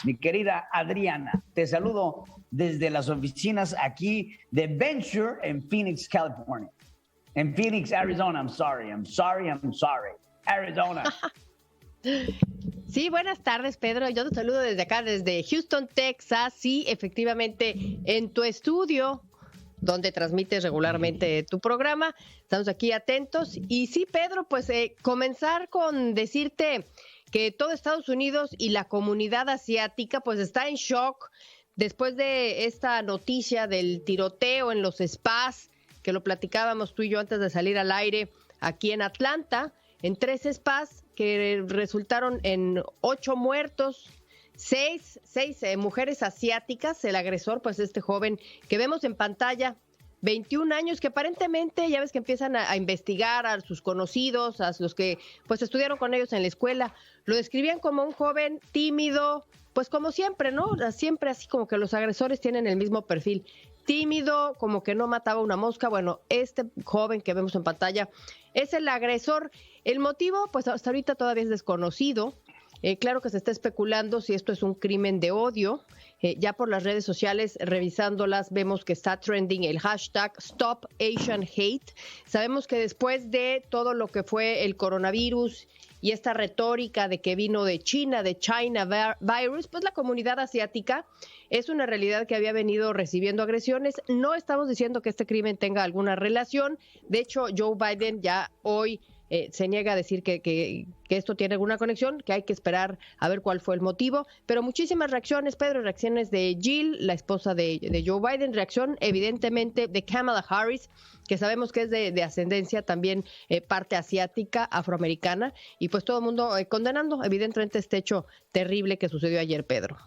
Mi querida Adriana, te saludo desde las oficinas aquí de Venture en Phoenix, California. En Phoenix, Arizona. I'm sorry. Arizona. Sí, buenas tardes, Pedro. Yo te saludo desde acá, desde Houston, Texas. Sí, efectivamente, en tu estudio, donde transmites regularmente tu programa. Estamos aquí atentos. Y sí, Pedro, pues comenzar con decirte que todo Estados Unidos y la comunidad asiática pues está en shock después de esta noticia del tiroteo en los spas, que lo platicábamos tú y yo antes de salir al aire aquí en Atlanta, en 3 spas que resultaron en 8 muertos, 6 mujeres asiáticas. El agresor, pues este joven que vemos en pantalla, 21 años, que aparentemente ya ves que empiezan a investigar a sus conocidos, a los que pues estudiaron con ellos en la escuela. Lo describían como un joven tímido, pues como siempre, ¿no? Siempre así como que los agresores tienen el mismo perfil. Tímido, como que no mataba una mosca. Bueno, este joven que vemos en pantalla es el agresor. El motivo, pues hasta ahorita todavía es desconocido. Claro que se está especulando si esto es un crimen de odio. Ya por las redes sociales, revisándolas, vemos que está trending el hashtag Stop Asian Hate. Sabemos que después de todo lo que fue el coronavirus y esta retórica de que vino de China, de China virus, pues la comunidad asiática es una realidad que había venido recibiendo agresiones. No estamos diciendo que este crimen tenga alguna relación. De hecho, Joe Biden ya hoy se niega a decir que esto tiene alguna conexión, que hay que esperar a ver cuál fue el motivo, pero muchísimas reacciones, Pedro, reacciones de Jill, la esposa de Joe Biden, reacción evidentemente de Kamala Harris, que sabemos que es de ascendencia también parte asiática, afroamericana, y pues todo el mundo condenando evidentemente este hecho terrible que sucedió ayer, Pedro.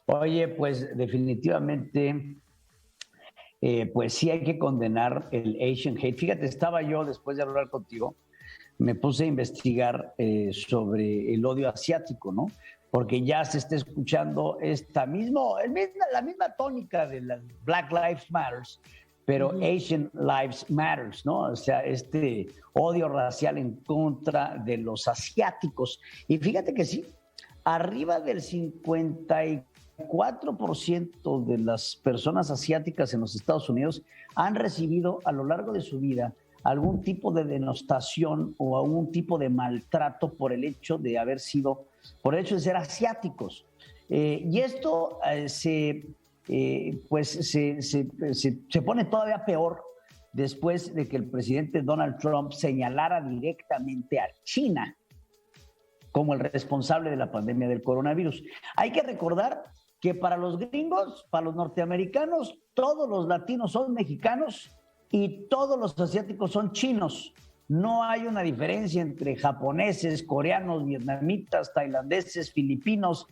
Oye, pues definitivamente... pues sí hay que condenar el Asian hate. Fíjate, estaba yo, después de hablar contigo, me puse a investigar sobre el odio asiático, ¿no? Porque ya se está escuchando la misma tónica de las Black Lives Matters, pero Asian Lives Matters, ¿no? O sea, este odio racial en contra de los asiáticos. Y fíjate que sí, arriba del 54% de las personas asiáticas en los Estados Unidos han recibido a lo largo de su vida algún tipo de denostación o algún tipo de maltrato por el hecho de ser asiáticos. Y esto se pone todavía peor después de que el presidente Donald Trump señalara directamente a China como el responsable de la pandemia del coronavirus. Hay que recordar que para los gringos, para los norteamericanos, todos los latinos son mexicanos y todos los asiáticos son chinos. No hay una diferencia entre japoneses, coreanos, vietnamitas, tailandeses, filipinos.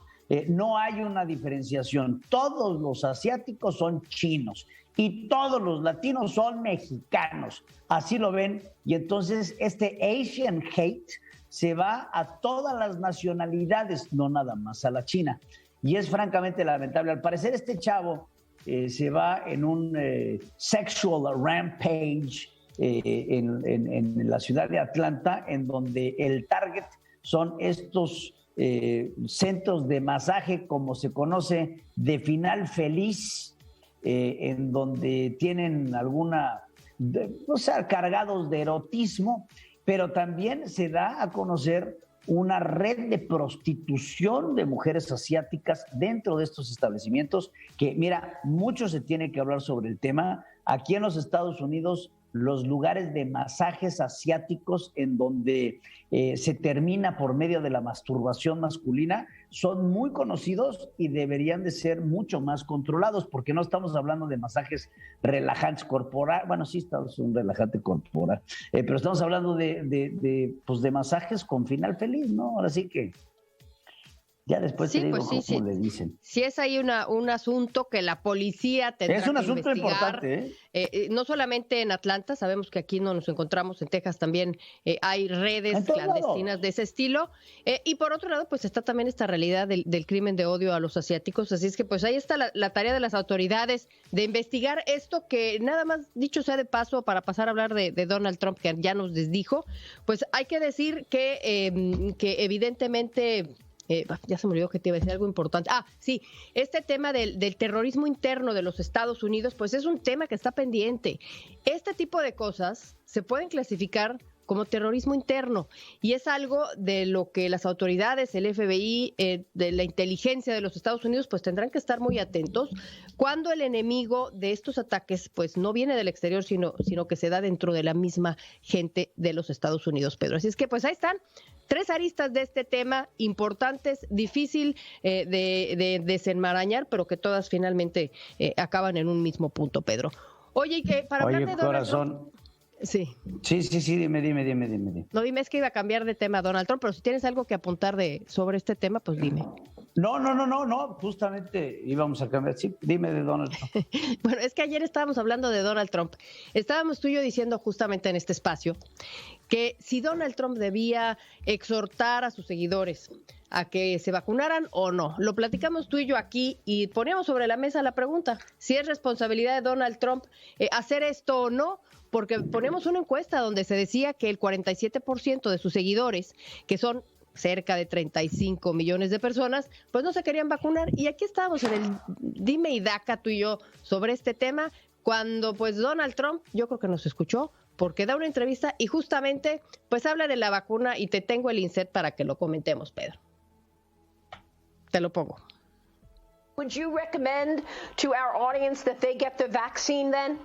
No hay una diferenciación. Todos los asiáticos son chinos y todos los latinos son mexicanos. Así lo ven. Y entonces este Asian hate se va a todas las nacionalidades, no nada más a la China. Y es francamente lamentable. Al parecer este chavo se va en un sexual rampage en la ciudad de Atlanta, en donde el target son estos centros de masaje, como se conoce, de final feliz, en donde tienen cargados de erotismo, pero también se da a conocer una red de prostitución de mujeres asiáticas dentro de estos establecimientos que, mira, mucho se tiene que hablar sobre el tema. Aquí en los Estados Unidos, los lugares de masajes asiáticos en donde se termina por medio de la masturbación masculina son muy conocidos y deberían de ser mucho más controlados, porque no estamos hablando de masajes relajantes corporales. Bueno, sí, es un relajante corporal, pero estamos hablando de masajes con final feliz, ¿no? Ahora sí que ya después sí, te digo pues cómo le dicen. Sí es ahí un asunto que la policía tendrá que investigar. Es un asunto importante, no solamente en Atlanta, sabemos que aquí no nos encontramos, en Texas también hay redes clandestinas de ese estilo. Y por otro lado, pues está también esta realidad del crimen de odio a los asiáticos. Así es que pues ahí está la tarea de las autoridades de investigar esto, que nada más, dicho sea de paso, para pasar a hablar de Donald Trump, que ya nos desdijo, pues hay que decir que evidentemente Ya se me olvidó que te iba a decir algo importante. Sí, este tema del terrorismo interno de los Estados Unidos, pues es un tema que está pendiente. Este tipo de cosas se pueden clasificar como terrorismo interno, y es algo de lo que las autoridades, el FBI, de la inteligencia de los Estados Unidos, pues tendrán que estar muy atentos cuando el enemigo de estos ataques pues no viene del exterior, sino que se da dentro de la misma gente de los Estados Unidos, Pedro. Así es que pues ahí están 3 aristas de este tema importantes, difícil de desenmarañar, pero que todas finalmente acaban en un mismo punto, Pedro. Oye, que para hablar de Donald Trump, sí. Sí, dime. No, dime, es que iba a cambiar de tema Donald Trump, pero si tienes algo que apuntar sobre este tema, pues dime. No, justamente íbamos a cambiar. Sí, dime de Donald Trump. Bueno, es que ayer estábamos hablando de Donald Trump. Estábamos tú y yo diciendo justamente en este espacio que si Donald Trump debía exhortar a sus seguidores a que se vacunaran o no. Lo platicamos tú y yo aquí y poníamos sobre la mesa la pregunta, si es responsabilidad de Donald Trump hacer esto o no, porque ponemos una encuesta donde se decía que el 47% de sus seguidores, que son cerca de 35 millones de personas, pues no se querían vacunar. Y aquí estábamos en el dime y daca tú y yo sobre este tema, cuando pues Donald Trump, yo creo que nos escuchó, porque da una entrevista y justamente pues habla de la vacuna, y te tengo el insert para que lo comentemos, Pedro. Te lo pongo. Would you recommend to our audience that they get the vaccine then?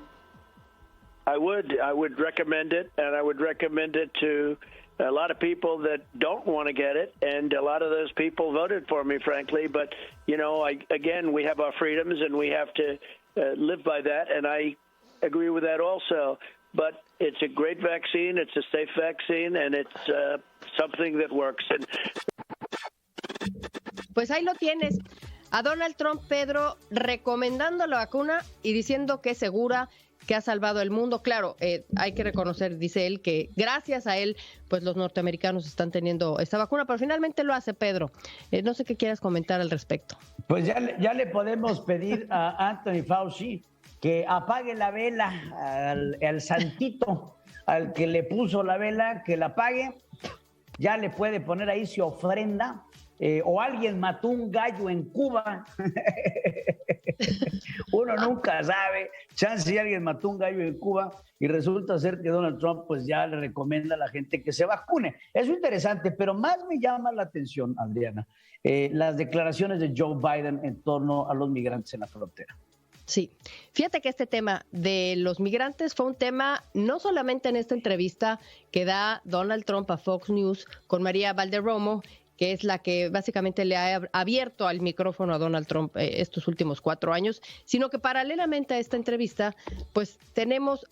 I would recommend it, and I would recommend it to a lot of people that don't want to get it, and a lot of those people voted for me, frankly. But, you know, again, we have our freedoms, and we have to live by that, and I agree with that also. But it's a great vaccine, it's a safe vaccine, and it's something that works. Pues ahí lo tienes. A Donald Trump, Pedro, recomendando la vacuna y diciendo que es segura, que ha salvado el mundo. Claro, hay que reconocer, dice él, que gracias a él, pues los norteamericanos están teniendo esta vacuna, pero finalmente lo hace, Pedro. No sé qué quieras comentar al respecto. Pues ya le podemos pedir a Anthony Fauci que apague la vela al santito, al que le puso la vela, que la apague. Ya le puede poner ahí su ofrenda. O alguien mató un gallo en Cuba. Uno nunca sabe. Chance si alguien mató un gallo en Cuba y resulta ser que Donald Trump pues ya le recomienda a la gente que se vacune. Es interesante, pero más me llama la atención, Adriana, las declaraciones de Joe Biden en torno a los migrantes en la frontera. Sí, fíjate que este tema de los migrantes fue un tema no solamente en esta entrevista que da Donald Trump a Fox News con María Valderromo, que es la que básicamente le ha abierto al micrófono a Donald Trump estos últimos 4 años, sino que paralelamente a esta entrevista, pues tenemos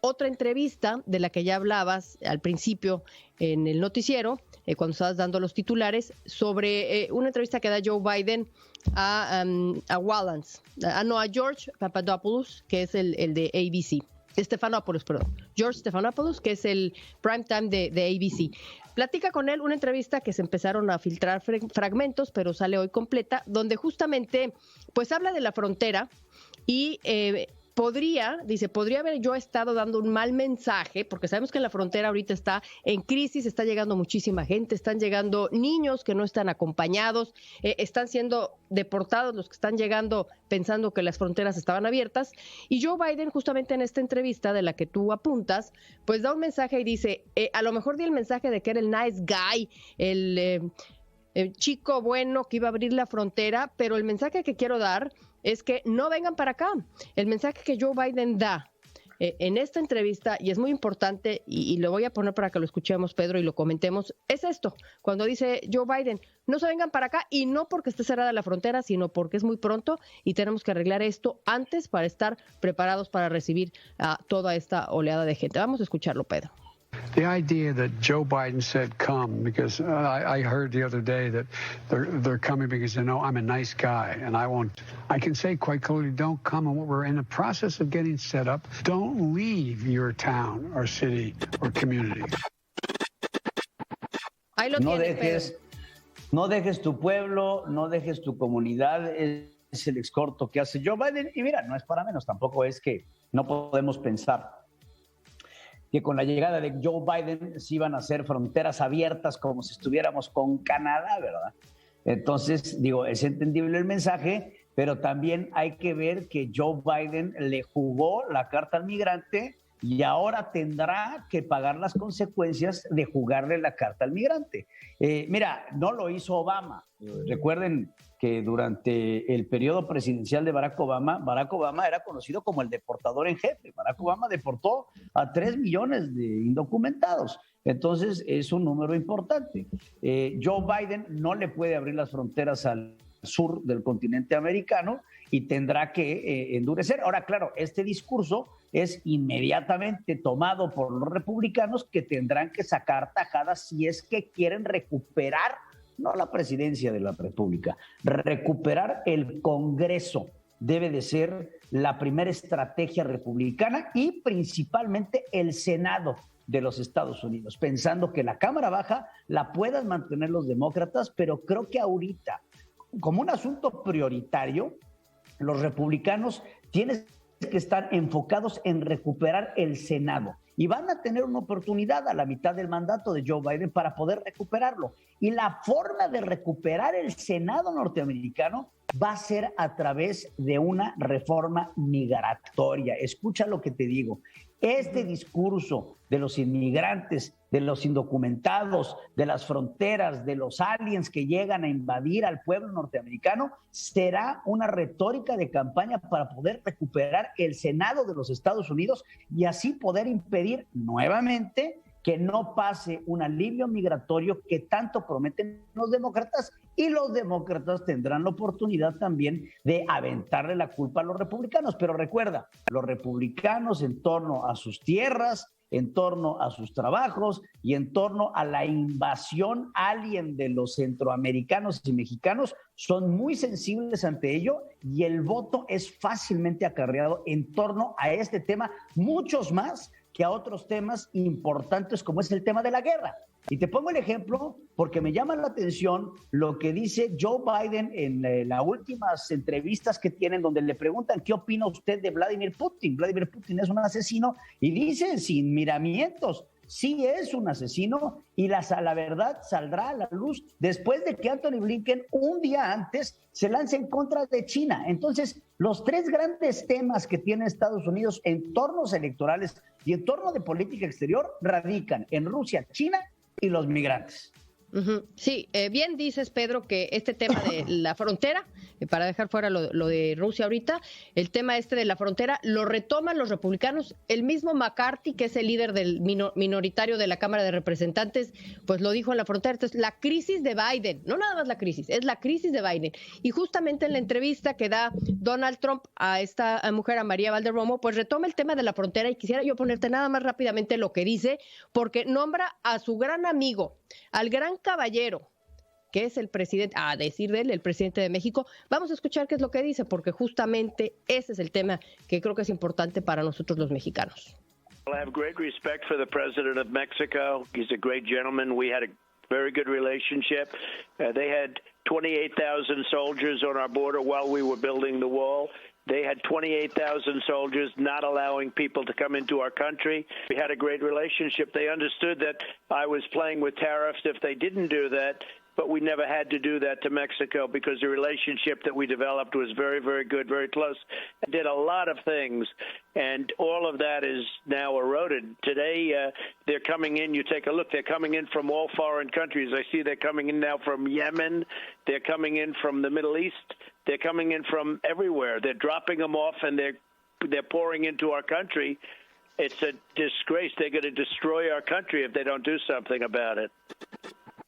otra entrevista de la que ya hablabas al principio en el noticiero, cuando estabas dando los titulares, sobre una entrevista que da Joe Biden a George Papadopoulos, que es el de ABC. George Stephanopoulos, que es el primetime de ABC. Platica con él una entrevista que se empezaron a filtrar fragmentos, pero sale hoy completa, donde justamente pues habla de la frontera y podría haber yo estado dando un mal mensaje, porque sabemos que la frontera ahorita está en crisis, está llegando muchísima gente, están llegando niños que no están acompañados, están siendo deportados los que están llegando pensando que las fronteras estaban abiertas, y Joe Biden justamente en esta entrevista de la que tú apuntas, pues da un mensaje y dice, a lo mejor di el mensaje de que era el nice guy, el chico bueno que iba a abrir la frontera, pero el mensaje que quiero dar es que no vengan para acá. El mensaje que Joe Biden da en esta entrevista, y es muy importante, y lo voy a poner para que lo escuchemos, Pedro, y lo comentemos, es esto, cuando dice Joe Biden, no se vengan para acá, y no porque esté cerrada la frontera, sino porque es muy pronto y tenemos que arreglar esto antes para estar preparados para recibir a toda esta oleada de gente. Vamos a escucharlo, Pedro. The idea that Joe Biden said come, because I heard the other day that they're coming because they know I'm a nice guy, and I can say quite clearly, don't come, and we're in the process of getting set up. Don't leave your town or city or community. Ahí lo tienes, no dejes tu pueblo, no dejes tu comunidad, es el exhorto que hace Joe Biden, y mira, no es para menos, tampoco es que no podemos pensar que con la llegada de Joe Biden se iban a hacer fronteras abiertas como si estuviéramos con Canadá, ¿verdad? Entonces, digo, es entendible el mensaje, pero también hay que ver que Joe Biden le jugó la carta al migrante y ahora tendrá que pagar las consecuencias de jugarle la carta al migrante. Mira, no lo hizo Obama. Recuerden que durante el periodo presidencial de Barack Obama era conocido como el deportador en jefe. Barack Obama deportó a 3 millones de indocumentados. Entonces, es un número importante. Joe Biden no le puede abrir las fronteras al sur del continente americano y tendrá que endurecer. Ahora, claro, este discurso es inmediatamente tomado por los republicanos, que tendrán que sacar tajadas si es que quieren recuperar, no la presidencia de la República, recuperar el Congreso. Debe de ser la primera estrategia republicana y principalmente el Senado de los Estados Unidos, pensando que la Cámara Baja la puedan mantener los demócratas, pero creo que ahorita, como un asunto prioritario, los republicanos tienen que estar enfocados en recuperar el Senado y van a tener una oportunidad a la mitad del mandato de Joe Biden para poder recuperarlo. Y la forma de recuperar el Senado norteamericano va a ser a través de una reforma migratoria. Escucha lo que te digo. Este discurso de los inmigrantes, de los indocumentados, de las fronteras, de los aliens que llegan a invadir al pueblo norteamericano, será una retórica de campaña para poder recuperar el Senado de los Estados Unidos y así poder impedir nuevamente que no pase un alivio migratorio que tanto prometen los demócratas, y los demócratas tendrán la oportunidad también de aventarle la culpa a los republicanos. Pero recuerda, los republicanos en torno a sus tierras, en torno a sus trabajos y en torno a la invasión alien de los centroamericanos y mexicanos son muy sensibles ante ello, y el voto es fácilmente acarreado en torno a este tema, muchos más que a otros temas importantes como es el tema de la guerra. Y te pongo el ejemplo porque me llama la atención lo que dice Joe Biden en las últimas entrevistas que tienen, donde le preguntan ¿qué opina usted de Vladimir Putin? Vladimir Putin es un asesino, y dice sin miramientos, sí es un asesino, y la verdad saldrá a la luz después de que Anthony Blinken un día antes se lance en contra de China. Entonces, los tres grandes temas que tiene Estados Unidos en tornos electorales y en torno de política exterior radican en Rusia, China y los migrantes. Sí, bien dices, Pedro, que este tema de la frontera, para dejar fuera lo de Rusia ahorita, el tema este de la frontera lo retoman los republicanos. El mismo McCarthy, que es el líder del minoritario de la Cámara de Representantes, pues lo dijo en la frontera. Entonces, la crisis de Biden, no nada más la crisis, es la crisis de Biden. Y justamente en la entrevista que da Donald Trump a esta mujer, a María Valderromo, pues retoma el tema de la frontera, y quisiera yo ponerte nada más rápidamente lo que dice, porque nombra a su gran amigo, al gran caballero, que es el presidente, a decir de él, el presidente de México. Vamos a escuchar qué es lo que dice, porque justamente ese es el tema que creo que es importante para nosotros los mexicanos. Well, I have great respect for the president of Mexico. He's a great gentleman. We had a very good relationship. They had 28,000 soldiers on our border while we were building the wall. They had 28,000 soldiers not allowing people to come into our country. We had a great relationship. They understood that I was playing with tariffs if they didn't do that, but we never had to do that to Mexico because the relationship that we developed was very, very good, very close. I did a lot of things, and all of that is now eroded. Today, they're coming in. You take a look. They're coming in from all foreign countries. I see they're coming in now from Yemen. They're coming in from the Middle East. They're coming in from everywhere. They're dropping them off, and they're pouring into our country. It's a disgrace. They're going to destroy our country if they don't do something about it.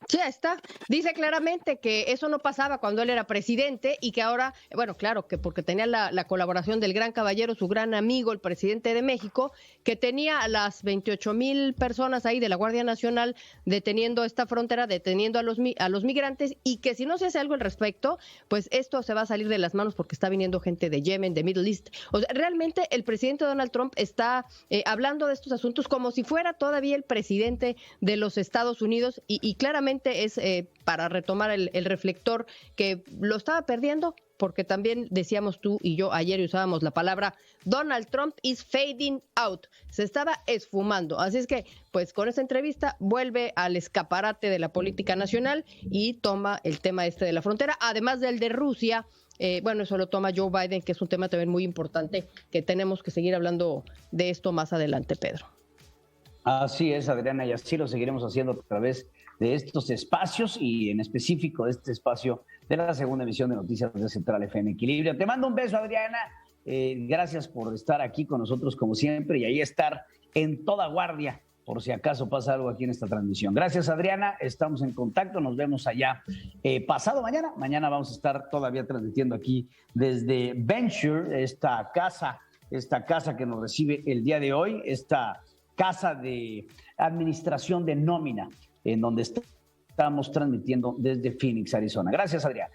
Sí, está. Dice claramente que eso no pasaba cuando él era presidente, y que ahora, bueno, claro, que porque tenía la colaboración del gran caballero, su gran amigo, el presidente de México, que tenía a las 28,000 personas ahí de la Guardia Nacional deteniendo esta frontera, deteniendo a los migrantes, y que si no se hace algo al respecto, pues esto se va a salir de las manos porque está viniendo gente de Yemen, de Middle East. O sea, realmente el presidente Donald Trump está hablando de estos asuntos como si fuera todavía el presidente de los Estados Unidos, y claramente efectivamente es para retomar el reflector que lo estaba perdiendo, porque también decíamos tú y yo ayer usábamos la palabra Donald Trump is fading out, se estaba esfumando. Así es que, pues con esta entrevista vuelve al escaparate de la política nacional y toma el tema de la frontera, además del de Rusia. Bueno, eso lo toma Joe Biden, que es un tema también muy importante, que tenemos que seguir hablando de esto más adelante, Pedro. Así es, Adriana, y así lo seguiremos haciendo a través de estos espacios y en específico de este espacio de la segunda emisión de Noticias de Central FM Equilibrio. Te mando un beso, Adriana. Gracias por estar aquí con nosotros como siempre y ahí estar en toda guardia por si acaso pasa algo aquí en esta transmisión. Gracias, Adriana. Estamos en contacto. Nos vemos allá pasado mañana. Mañana vamos a estar todavía transmitiendo aquí desde Venture, esta casa que nos recibe el día de hoy, esta casa de administración de nómina, en donde estamos transmitiendo desde Phoenix, Arizona. Gracias, Adriana.